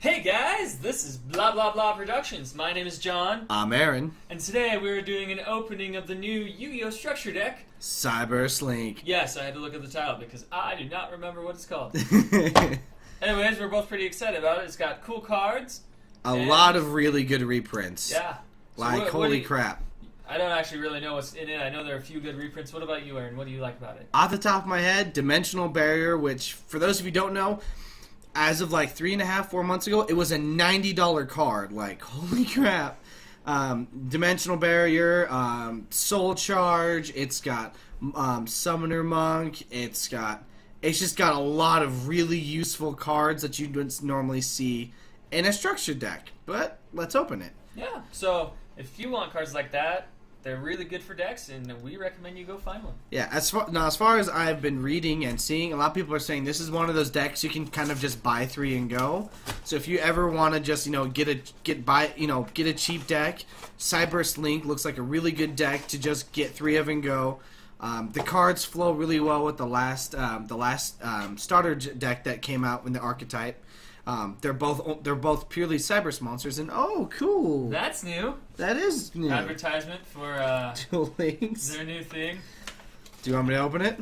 Hey guys, this is Blah Blah Blah Productions. My name is John. I'm Aaron. And today we're doing an opening of the new Yugioh Structure deck. Cyberse Link. Yes, I had to look at the title because I do not remember what it's called. Anyways, we're both pretty excited about it. It's got cool cards. A lot of really good reprints. Yeah. So like, holy crap. I don't actually really know what's in it. I know there are a few good reprints. What about you, Aaron? What do you like about it? Off the top of my head, Dimensional Barrier, which, for those of you who don't know, as of like 3.5, 4 months ago, it was a $90 card. Like, holy crap. Dimensional Barrier, Soul Charge, it's got Summoner Monk, it's just got a lot of really useful cards that you don't normally see in a structured deck. But let's open it. Yeah, so if you want cards like that, they're really good for decks, and we recommend you go find one. Yeah, as far as I've been reading and seeing, a lot of people are saying this is one of those decks you can kind of just buy 3 and go. So if you ever want to just get a cheap deck, Cyberse Link looks like a really good deck to just get 3 of and go. The cards flow really well with the last starter deck that came out in the archetype. They're both purely Cyberse monsters, and oh, cool! That's new. That is new. Advertisement for Duel Links. Their new thing. Do you want me to open it?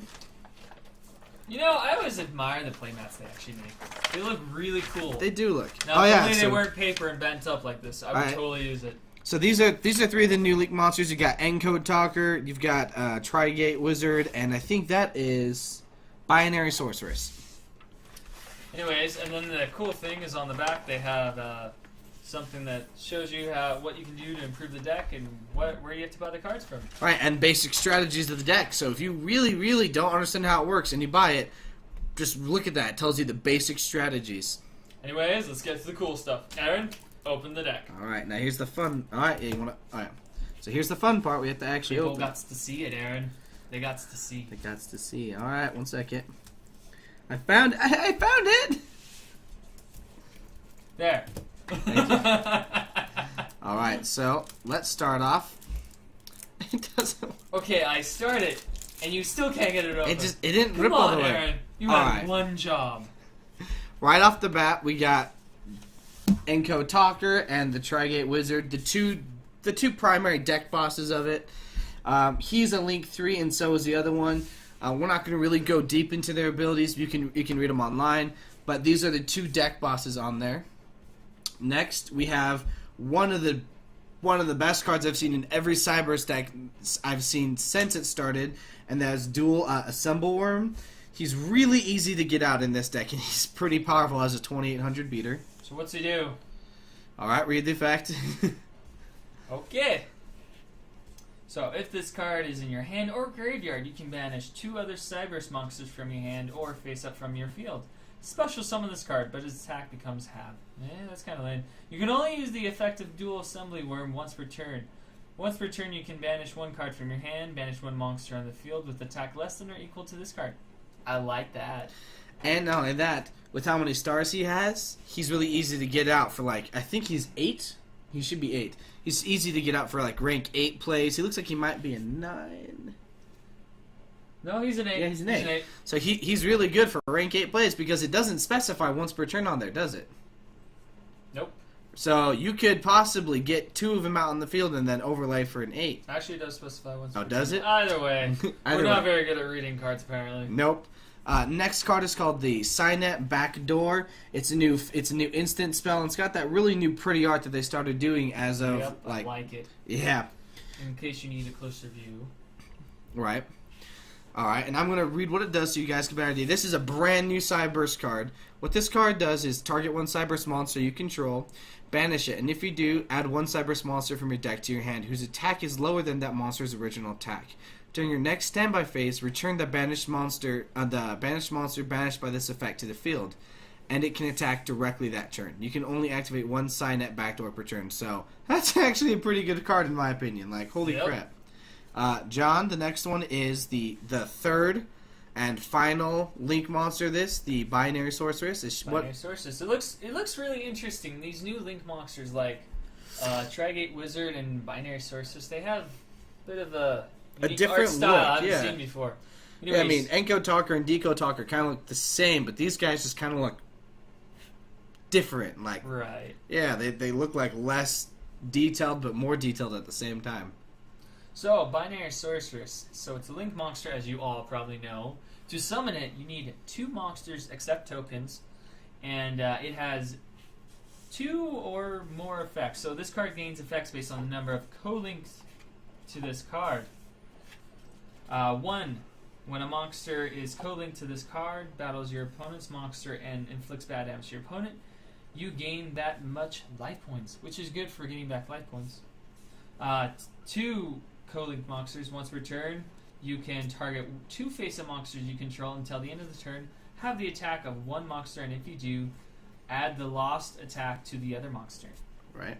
You know, I always admire the playmats they actually make. They look really cool. They do look. Now, if only they weren't paper and bent up like this, I would totally use it. So these are 3 of the new Link monsters. You got Encode Talker, you've got Tragoedia Wizard, and I think that is Binary Sorceress. Anyways, and then the cool thing is on the back they have something that shows you what you can do to improve the deck and where you have to buy the cards from. Right, and basic strategies of the deck. So if you really, really don't understand how it works and you buy it, just look at that. It tells you the basic strategies. Anyways, let's get to the cool stuff. Aaron, open the deck. All right, now here's the fun. All right. So here's the fun part. We have to actually People open. People got to see it, Aaron. They got to see. They got to see. All right, 1 second. I found it! There. Thank you. Alright, so let's start off. It doesn't. Okay, I started, and you still can't get it open. It didn't rip all the way. Aaron. You had one job. Right off the bat, we got Encode Talker and the Tragoedia Wizard, the two primary deck bosses of it. He's a Link 3, and so is the other one. We're not going to really go deep into their abilities. You can read them online, but these are the 2 deck bosses on there. Next, we have one of the best cards I've seen in every Cyberse deck I've seen since it started, and that's Duel Assembwurm. He's really easy to get out in this deck, and he's pretty powerful as a 2800 beater. So what's he do? All right, read the effect. Okay. So, if this card is in your hand or graveyard, you can banish 2 other Cyberse monsters from your hand or face up from your field. Special summon this card, but its attack becomes half. That's kind of lame. You can only use the effect of Duel Assembwurm once per turn. Once per turn, you can banish 1 card from your hand, banish 1 monster on the field with attack less than or equal to this card. I like that. And not only that, with how many stars he has, he's really easy to get out for, like, I think he's 8? He should be 8. He's easy to get out for, like, rank 8 plays. He looks like he might be a 9. No, he's an 8. Yeah, he's an 8. So he's really good for rank 8 plays because it doesn't specify once per turn on there, does it? Nope. So you could possibly get 2 of them out on the field and then overlay for an 8. Actually, it does specify once per turn. Oh, does it? Either way. Either We're not way. very good at reading cards, apparently. Nope. Next card is called the Cynet Backdoor. It's a new instant spell, and it's got that really new pretty art that they started doing as of I like it. Yeah. In case you need a closer view. Right. All right, and I'm going to read what it does so you guys can have an idea. This is a brand new Cyberse card. What this card does is target 1 Cyberse monster you control, banish it, and if you do, add 1 Cyberse monster from your deck to your hand whose attack is lower than that monster's original attack. During your next standby phase, return the banished monster banished by this effect to the field, and it can attack directly that turn. You can only activate 1 Cynet Backdoor per turn, so that's actually a pretty good card in my opinion. Like, holy crap. John, the next one is the 3rd and final Link monster. The Binary Sorceress. Sorceress. It looks really interesting. These new Link monsters, like Tragoedia Wizard and Binary Sorceress, they have a bit of a different art style look, I haven't yeah. seen before. Anyways, yeah, I mean, Encode Talker and D.D.R kind of look the same, but these guys just kind of look different. Like, Right. yeah, they look like less detailed, but more detailed at the same time. So, Binary Sorceress. So, it's a link monster, as you all probably know. To summon it, you need 2 monsters except tokens, and it has 2 or more effects. So, this card gains effects based on the number of co-links to this card. 1. When a monster is co-linked to this card, battles your opponent's monster and inflicts bad damage to your opponent, you gain that much life points, which is good for getting back life points. 2 co-linked monsters, once per turn, you can target 2 face-up monsters you control until the end of the turn, have the attack of 1 monster, and if you do, add the lost attack to the other monster. Right.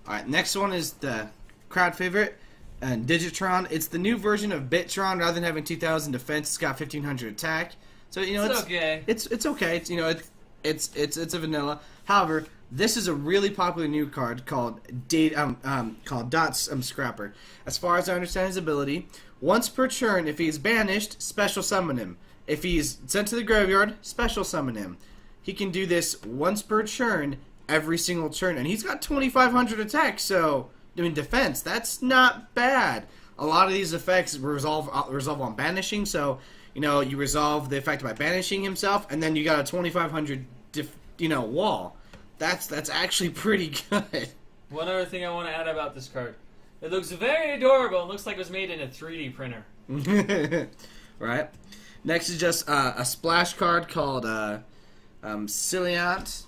Alright, next one is the crowd favorite, Digitron. It's the new version of Bitron. Rather than having 2,000 defense, it's got 1,500 attack. So, you know, it's okay. It's okay. It's, you know, it's a vanilla. However, this is a really popular new card called Dotscaper. As far as I understand his ability, once per turn, if he's banished, special summon him. If he's sent to the graveyard, special summon him. He can do this once per turn, every single turn, and he's got 2,500 attack. So, I mean, defense. That's not bad. A lot of these effects resolve on banishing. So, you know, you resolve the effect by banishing himself, and then you got a 2,500 wall. That's actually pretty good. One other thing I want to add about this card. It looks very adorable. It looks like it was made in a 3D printer. Right. Next is just a splash card called Cilliant.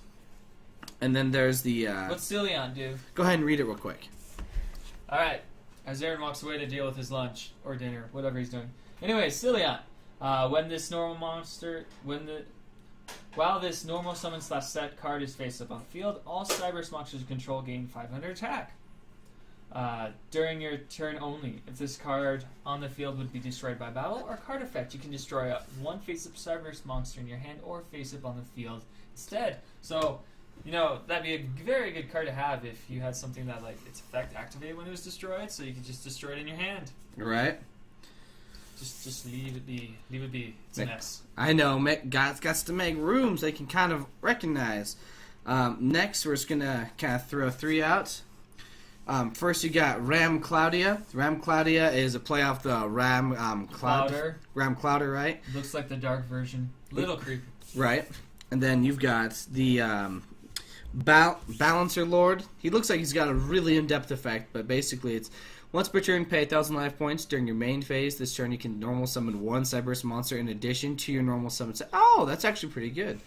And then there's the... What's Cilliant do? Go ahead and read it real quick. Alright. As Aaron walks away to deal with his lunch or dinner, whatever he's doing. Anyway, Cilliant. When this normal monster... While this normal summon / set card is face up on the field, all Cyberse monsters you control gain 500 attack. During your turn only. If this card on the field would be destroyed by battle or card effect, you can destroy one face-up Cyberse monster in your hand or face-up on the field instead. So, you know, that'd be a very good card to have if you had something that, like, its effect activated when it was destroyed, so you could just destroy it in your hand. Right. Just leave it be. Leave it be. It's a mess. I know. Got to make rooms they can kind of recognize. Next, we're just going to kind of throw 3 out. First, you got ROM Cloudia. ROM Cloudia is a play off the ROM Clouder. ROM Clouder, right? Looks like the dark version. Little creepy. Right. And then you've got the Balancer Lord. He looks like he's got a really in-depth effect, but basically it's once per turn, pay 1,000 life points. During your main phase, this turn you can normal summon 1 Cyberse monster in addition to your normal summon set. Oh, that's actually pretty good.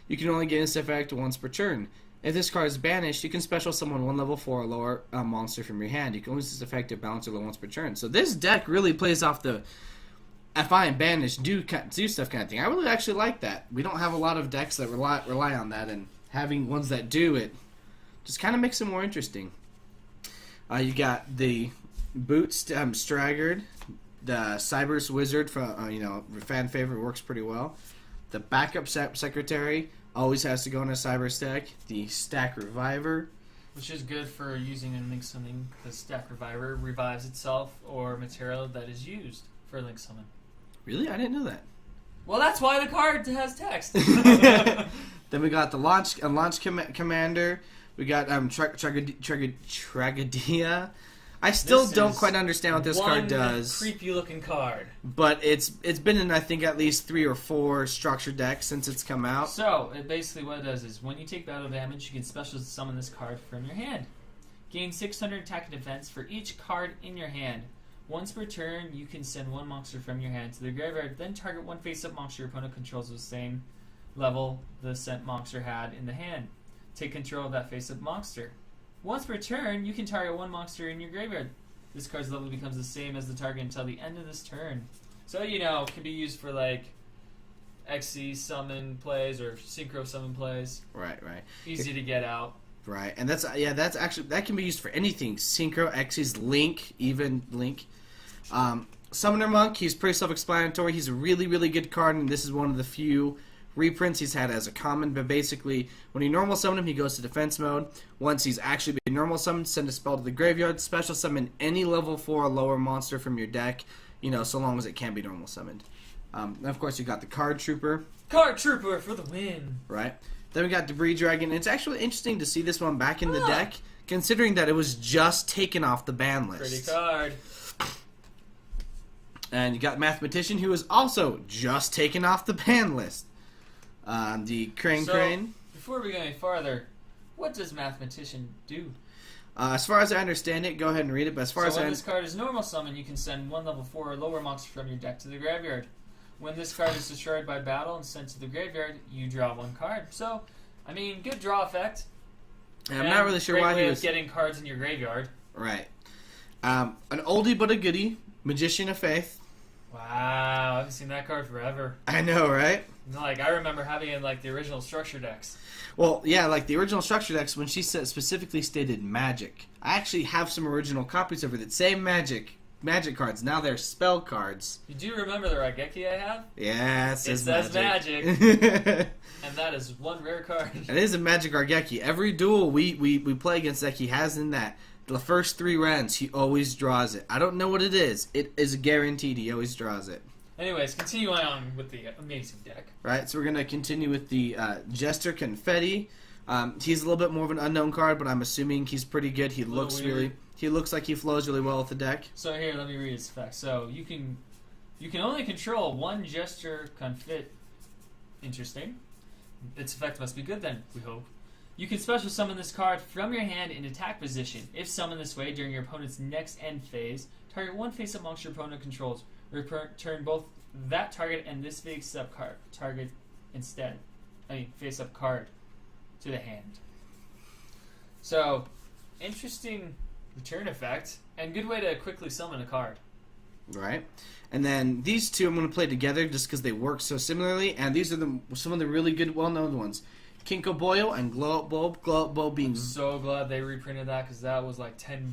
You can only get this effect once per turn. If this card is banished, you can special summon 1 level 4 or lower monster from your hand. You can only use this effect to Balancer Lord once per turn. So this deck really plays off the if I am banished, do stuff kind of thing. I really actually like that. We don't have a lot of decks that rely on that, and having ones that do it just kind of makes it more interesting. You got the Staggered, the Cyberse Wizard from fan favorite, works pretty well. The backup secretary always has to go in a Cyberse deck. The Stack Reviver, which is good for using in Link Summoning. The Stack Reviver revives itself or material that is used for Link Summon. Really? I didn't know that. Well, that's why the card has text. Then we got the launch commander. We got Tragoedia. I still don't quite understand what this card does. Creepy looking card. But it's been in, I think, at least 3 or 4 structure decks since it's come out. So, basically what it does is when you take battle damage, you can special summon this card from your hand. Gain 600 attack and defense for each card in your hand. Once per turn, you can send 1 monster from your hand to the graveyard, then target 1 face-up monster your opponent controls with the same level the sent monster had in the hand. Take control of that face-up monster. Once per turn, you can target 1 monster in your graveyard. This card's level becomes the same as the target until the end of this turn. So, it can be used for, like, XC summon plays or synchro summon plays. Right. Easy to get out. Right, and that's actually, that can be used for anything. Synchro, Xyz, Link, even Link. Summoner Monk, he's pretty self-explanatory. He's a really, really good card, and this is one of the few reprints he's had as a common, but basically, when you normal summon him, he goes to defense mode. Once he's actually been normal summoned, send a spell to the graveyard, special summon any level 4 or lower monster from your deck, so long as it can be normal summoned. And of course, you got the Card Trooper. Card Trooper for the win! Right. Then we got Debris Dragon. It's actually interesting to see this one back in the deck, considering that it was just taken off the ban list. Pretty card. And you got Mathematician, who was also just taken off the ban list. The Crane Crane. Before we go any farther, what does Mathematician do? As far as I understand it, go ahead and read it. But as far as when this card is normal summon, you can send one level 4 or lower monster from your deck to the graveyard. When this card is destroyed by battle and sent to the graveyard, you draw one card. So, I mean, good draw effect. And I'm not really sure why he was getting cards in your graveyard. Right. An oldie but a goodie, Magician of Faith. Wow, I haven't seen that card forever. I know, right? Like, I remember having it in, like, the original Structure decks. Well, yeah, like the original Structure decks, when she specifically stated magic. I actually have some original copies of it that say magic cards. Now they're spell cards. You do remember the Raigeki I have? Yeah, it says magic. And that is one rare card. It is a magic Raigeki. Every duel we play against that he has in that. The first 3 rounds, he always draws it. I don't know what it is. It is guaranteed he always draws it. Anyways, continuing on with the amazing deck. Right, so we're going to continue with the Jester Confetti. He's a little bit more of an unknown card, but I'm assuming he's pretty good. He looks like he flows really well with the deck. So here, let me read his effects. So you can only control one Jester Confit. Interesting. Its effect must be good then, we hope. You can special summon this card from your hand in attack position. If summoned this way during your opponent's next end phase, target one face-up monster your opponent controls. Return both that target and this face-up card target instead. Face-up card to the hand. So, interesting return effect, and good way to quickly summon a card. Right. And then these two I'm going to play together just because they work so similarly, and these are some of the really good, well-known ones. Kinka-Byo and Glow Up Bulb. Glow Up Bulb being... I'm so glad they reprinted that because that was like $10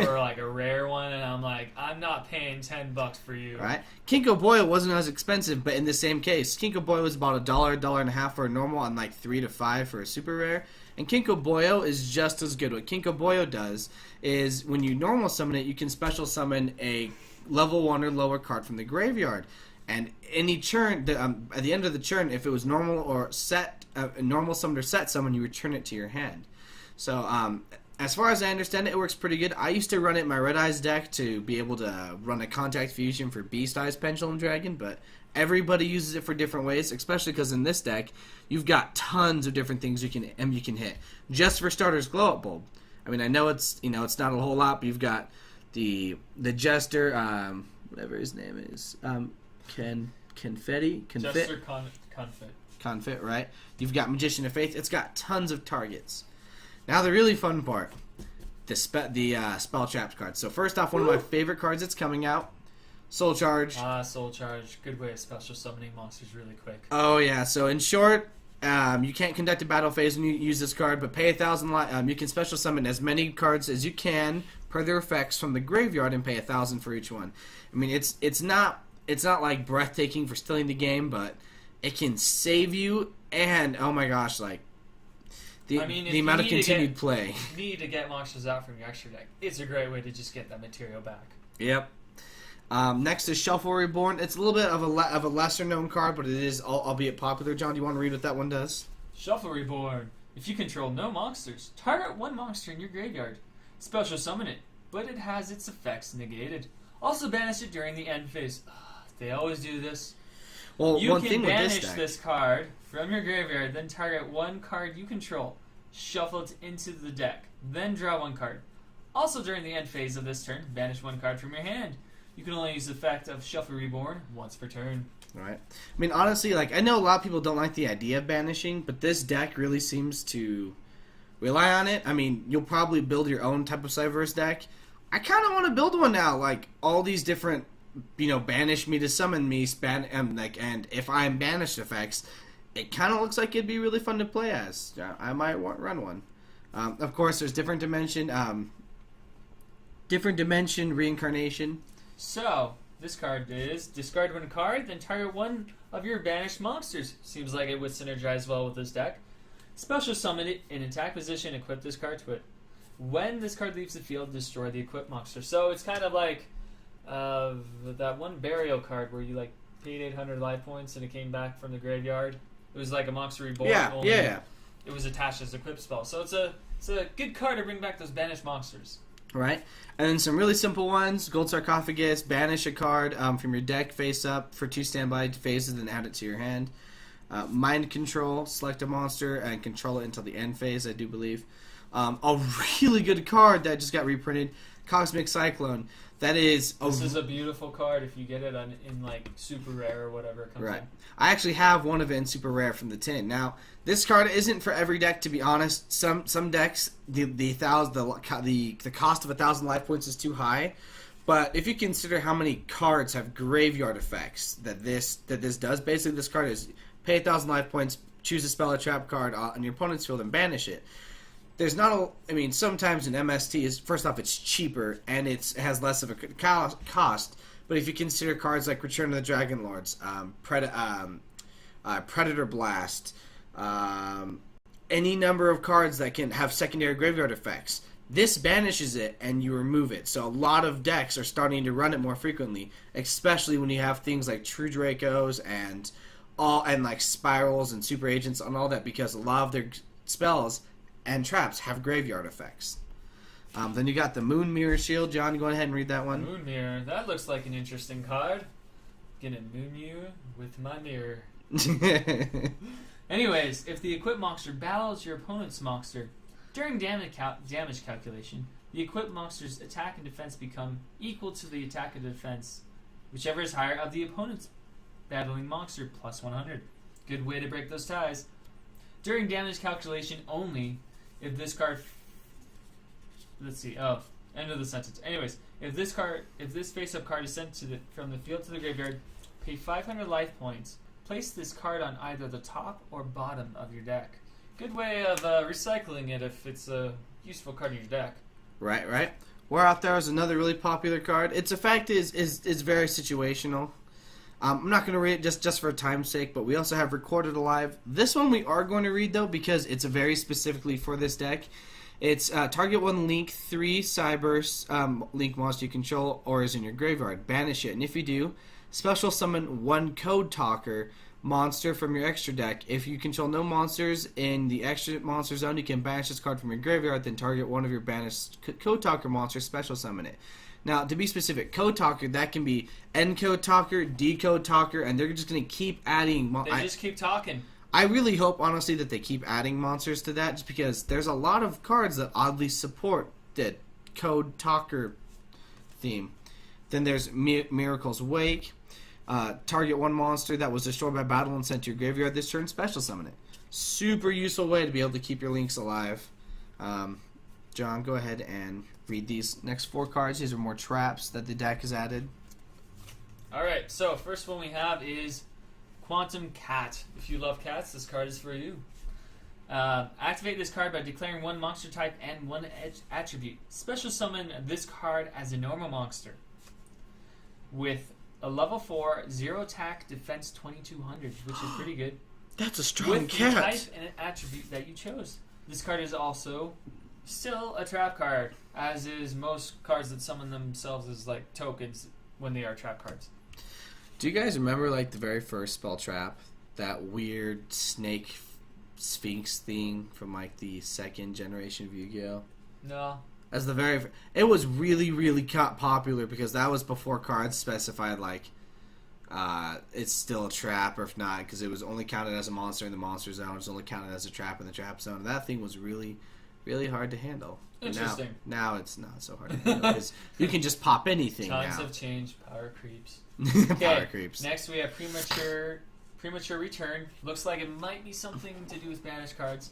for like a rare one, and I'm like, I'm not paying $10 for you. Right. Kinka-Byo wasn't as expensive, but in the same case, Kinka-Byo was about $1, $1.50 for a normal, and like $3 to $5 for a super rare. And Kinka-Byo is just as good. What Kinka-Byo does is when you normal summon it, you can special summon a level 1 or lower card from the graveyard. And any churn, at the end of the churn, if it was normal or set, normal summon or set summon, you return it to your hand. So, as far as I understand it, it works pretty good. I used to run it in my Red Eyes deck to be able to run a Contact Fusion for Beast Eyes Pendulum Dragon, but everybody uses it for different ways, especially because in this deck, you've got tons of different things you can hit. Just for starters, Glow Up Bulb. I mean, I know it's not a whole lot, but you've got the Jester, whatever his name is, Confetti? Jester Confit, right? You've got Magician of Faith. It's got tons of targets. Now the really fun part, the spell traps cards. So first off, one of my favorite cards that's coming out, Soul Charge. Soul Charge. Good way of special summoning monsters really quick. Oh yeah. So in short, you can't conduct a battle phase when you use this card, but pay 1,000. You can special summon as many cards as you can per their effects from the graveyard and pay 1,000 for each one. I mean, it's not like breathtaking for stealing the game, but it can save you, and oh my gosh, like the amount of continued play. If you need to get monsters out from your extra deck, it's a great way to just get that material back. Yep. Next is Shuffle Reborn. It's a little bit of a lesser known card, but it is albeit popular. John, do you want to read what that one does? Shuffle Reborn. If you control no monsters, target one monster in your graveyard. Special summon it, but it has its effects negated. Also banish it during the end phase. They always do this. Well, you one can thing banish with this card from your graveyard, then target one card you control, shuffle it into the deck, then draw one card. Also during the end phase of this turn, banish one card from your hand. You can only use the effect of Shuffle Reborn once per turn. Right. I mean, honestly, like I know a lot of people don't like the idea of banishing, but this deck really seems to rely on it. I mean, you'll probably build your own type of Cyberse deck. I kind of want to build one now, like all these different, banish me to summon me, and if I'm banished effects, it kind of looks like it'd be really fun to play as. I might run one. Of course, there's different dimension Reincarnation. So, this card is discard one card, then target one of your banished monsters. Seems like it would synergize well with this deck. Special summon it in attack position, equip this card to it. When this card leaves the field, destroy the equipped monster. So it's kind of like that one burial card where you paid 800 life points and it came back from the graveyard. It It was like a monster reborn. Yeah, only yeah. It was attached as a equip spell. So it's a good card to bring back those banished monsters. Right, and then some really simple ones. Gold Sarcophagus, banish a card from your deck face up for 2 standby phases, then add it to your hand. Mind Control, select a monster and control it until the end phase, I do believe. A really good card that just got reprinted, Cosmic Cyclone. This is a beautiful card if you get it in like super rare or whatever it comes right. in. I actually have one of it in super rare from the tin. Now, this card isn't for every deck, to be honest. Some decks, the cost of 1,000 life points is too high. But if you consider how many cards have graveyard effects that this does, basically this card is pay 1,000 life points, choose a spell or trap card on your opponent's field and banish it. There's not sometimes an MST is, first off, it's cheaper and it has less of a cost. But if you consider cards like Return of the Dragon Lords, Predator Blast, any number of cards that can have secondary graveyard effects, this banishes it and you remove it. So a lot of decks are starting to run it more frequently, especially when you have things like True Dracos and like Spirals and Super Agents and all that, because a lot of their spells and traps have graveyard effects. Then you got the Moon Mirror Shield. John, go ahead and read that one. Moon Mirror. That looks like an interesting card. Gonna moon you with my mirror. Anyways, if the equipped monster battles your opponent's monster, during damage calculation, the equipped monster's attack and defense become equal to the attack and defense, whichever is higher, of the opponent's battling monster, plus 100. Good way to break those ties. During damage calculation only, if this card... Let's see. Oh, end of the sentence. Anyways, if this face-up card is sent from the field to the graveyard, pay 500 life points. Place this card on either the top or bottom of your deck. Good way of recycling it if it's a useful card in your deck. Right. War Out There is another really popular card. Its effect is very situational. I'm not going to read it just for time's sake, but we also have Recorded Alive. This one we are going to read, though, because it's very specifically for this deck. It's target 1 Link 3 Cyberse Link monster you control or is in your graveyard. Banish it, and if you do, special summon 1 Encode Talker monster from your extra deck. If you control no monsters in the extra monster zone, you can banish this card from your graveyard, then target one of your banished Encode Talker monsters, special summon it. Now, to be specific, Code Talker, that can be Encode Talker, Decode Talker, and they're just going to keep adding... They just keep talking. I really hope, honestly, that they keep adding monsters to that, just because there's a lot of cards that oddly support the Code Talker theme. Then there's Miracle's Wake. Target 1 monster that was destroyed by battle and sent to your graveyard this turn, special summon it. Super useful way to be able to keep your links alive. John, go ahead and read these next 4 cards. These are more traps that the deck has added. Alright, so first one we have is Quantum Cat. If you love cats, this card is for you. Activate this card by declaring 1 monster type and 1 attribute. Special summon this card as a normal monster with a level 4, 0 attack, defense 2200, which is pretty good. That's a strong with cat. With the type and an attribute that you chose. This card is also still a trap card, as is most cards that summon themselves as like tokens when they are trap cards. Do you guys remember like the very first spell trap? That weird snake sphinx thing from like the 2nd generation of Yu-Gi-Oh? No. As the very... It was really, really popular because that was before cards specified like it's still a trap, or if not, because it was only counted as a monster in the monster zone. It was only counted as a trap in the trap zone. And that thing was really, really hard to handle. Interesting. Now it's not so hard to handle because you can just pop anything now. Times have changed. Power creeps. Power creeps. Next we have Premature Return. Looks like it might be something to do with banished cards.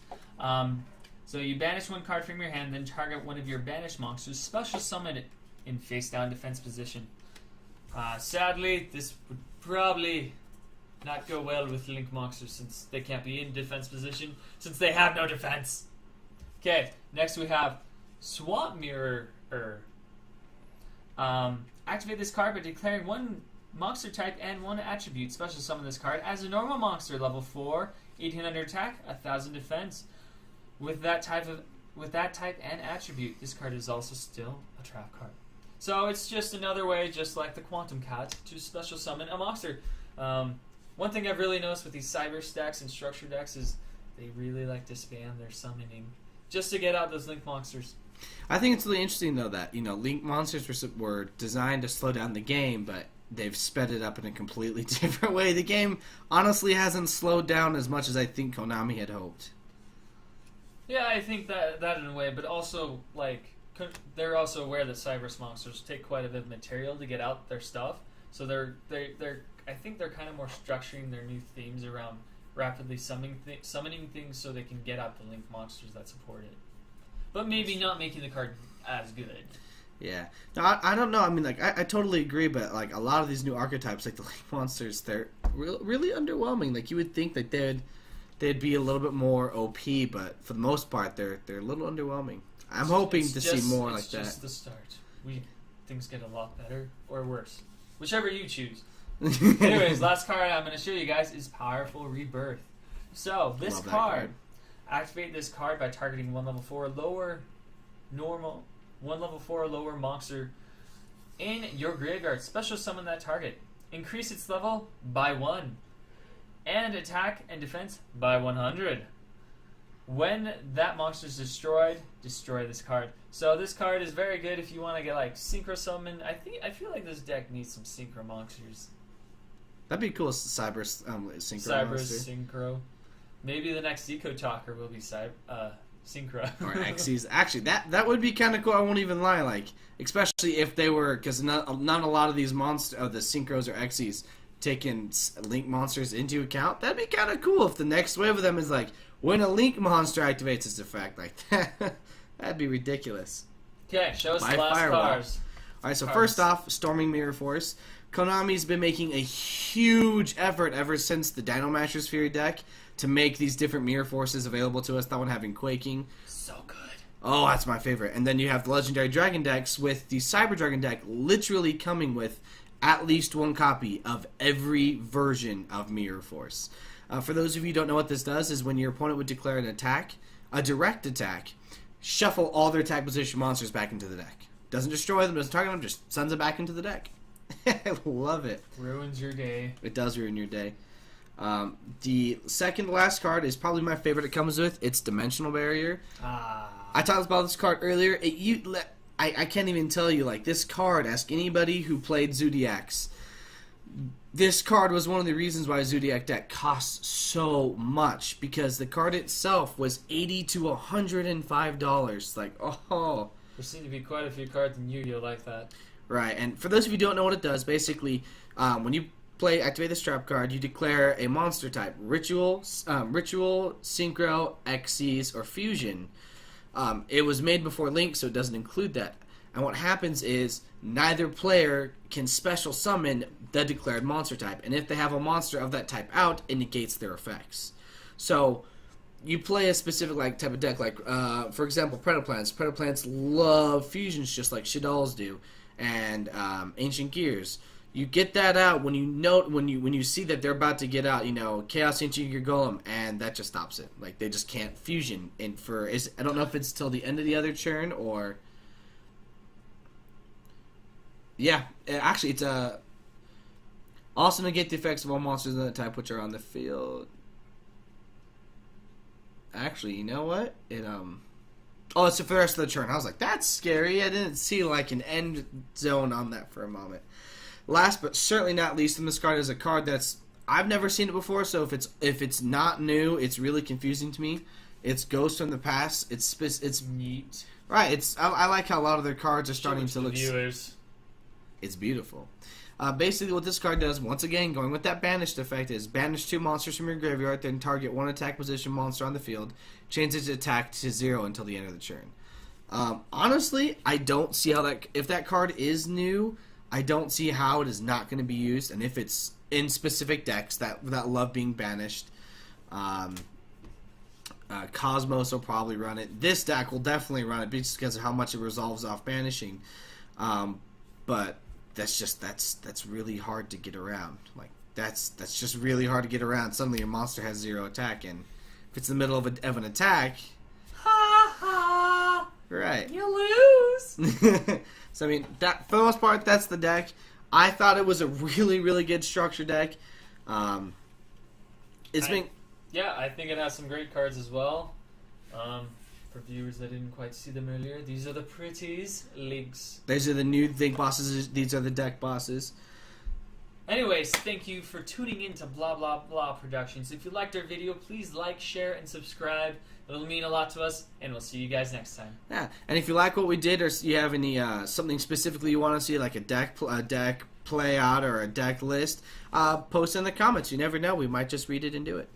So you banish 1 card from your hand, then target 1 of your banished monsters. Special summon it in face-down defense position. Sadly, this would probably not go well with Link monsters since they can't be in defense position, since they have no defense. Okay, next we have Swat Mirror. Activate this card by declaring 1 monster type and 1 attribute. Special summon this card as a normal monster, level 4, 1800 attack, 1000 defense. With that type and attribute, this card is also still a trap card. So it's just another way, just like the Quantum Cat, to special summon a monster. One thing I've really noticed with these Cyberse decks and structure decks is they really like to spam their summoning just to get out those Link monsters. I think it's really interesting, though, that, Link monsters were designed to slow down the game, but they've sped it up in a completely different way. The game honestly hasn't slowed down as much as I think Konami had hoped. Yeah, I think that in a way, but also, like, they're also aware that Cyberse monsters take quite a bit of material to get out their stuff, so they're I think they're kind of more structuring their new themes around rapidly summoning things so they can get out the Link monsters that support it. But maybe not making the card as good. Yeah. No, I don't know. I mean, like, I totally agree, but, like, a lot of these new archetypes, like the Link monsters, they're really underwhelming. Like, you would think that they'd be a little bit more OP, but for the most part, they're a little underwhelming. I'm hoping to see more like that. It's just the start. Things get a lot better or worse. Whichever you choose. Anyways, last card I'm going to show you guys is Powerful Rebirth. So, this card, activate this card by targeting one level 4 lower monster in your graveyard. Special summon that target. Increase its level by 1. And attack and defense by 100. When that monster is destroyed, destroy this card. So this card is very good if you want to get like synchro summon. I feel like this deck needs some synchro monsters. That'd be cool. Cyberse synchro. Cyberse synchro. Maybe the next Encode Talker will be synchro. Or Xyz. Actually, that would be kind of cool. I won't even lie. Like, especially if they were, because not a lot of these the synchros or Xyz taking Link monsters into account. That'd be kind of cool if the next wave of them is like, when a Link monster activates its effect, like that. That'd be ridiculous. Okay, show us the last cards. Alright, so first off, Storming Mirror Force. Konami's been making a huge effort ever since the Dino Masters Fury deck to make these different Mirror Forces available to us. That one having Quaking. So good. Oh, that's my favorite. And then you have the Legendary Dragon decks with the Cyber Dragon deck literally coming with at least one copy of every version of Mirror Force. For those of you who don't know what this does, is when your opponent would declare an attack, a direct attack, shuffle all their attack position monsters back into the deck. Doesn't destroy them, doesn't target them, just sends them back into the deck. I love it. Ruins your day. It does ruin your day. The second to last card is probably my favorite it comes with. It's Dimensional Barrier. I talked about this card earlier. I can't even tell you, like, this card, ask anybody who played Zodiacs. This card was one of the reasons why Zodiac deck costs so much, because the card itself was $80 to $105. Like, oh. There seem to be quite a few cards in Yu-Gi-Oh! Like that. Right, and for those of you who don't know what it does, basically, when you activate this trap card, you declare a monster type: Ritual, Synchro, Xyz, or Fusion. It was made before Link, so it doesn't include that. And what happens is neither player can special summon the declared monster type, and if they have a monster of that type out, it negates their effects. So you play a specific type of deck, like for example, Predaplants. Predaplants love fusions just like Shadalls do, and Ancient Gears. You get that out when you see that they're about to get out, Chaos Ancient Gear Golem, and that just stops it. Like, they just can't fusion. And I don't know if it's till the end of the other turn or. Yeah, actually, it's also negate the effects of all monsters of that type which are on the field. Actually, you know what? Oh, it's for the rest of the turn. I was like, that's scary. I didn't see an end zone on that for a moment. Last but certainly not least, in this card is a card that's I've never seen it before. So if it's not new, it's really confusing to me. It's Ghost from the Past. It's neat. Right. I like how a lot of their cards are starting to look. Viewers. It's beautiful. Basically, what this card does, once again, going with that banished effect, is banish 2 monsters from your graveyard, then target 1 attack position monster on the field, change its attack to 0 until the end of the turn. Honestly, I don't see how if that card is new, I don't see how it is not going to be used, and if it's in specific decks that love being banished, Cosmos will probably run it. This deck will definitely run it just because of how much it resolves off banishing. But that's really hard to get around. Like that's just really hard to get around. Suddenly your monster has 0 attack, and if it's in the middle of an attack, ha ha, right, you lose. So I mean, that for the most part, that's the deck. I thought it was a really, really good structure deck. I think it has some great cards as well. For viewers that didn't quite see them earlier, these are the pretties leagues. These are the new thing bosses. These are the deck bosses. Anyways, thank you for tuning in to Blah Blah Blah Productions. If you liked our video, please like, share, and subscribe. It'll mean a lot to us, and we'll see you guys next time. Yeah, and if you like what we did, or you have any something specifically you want to see, like a deck play out or a deck list, post in the comments. You never know, we might just read it and do it.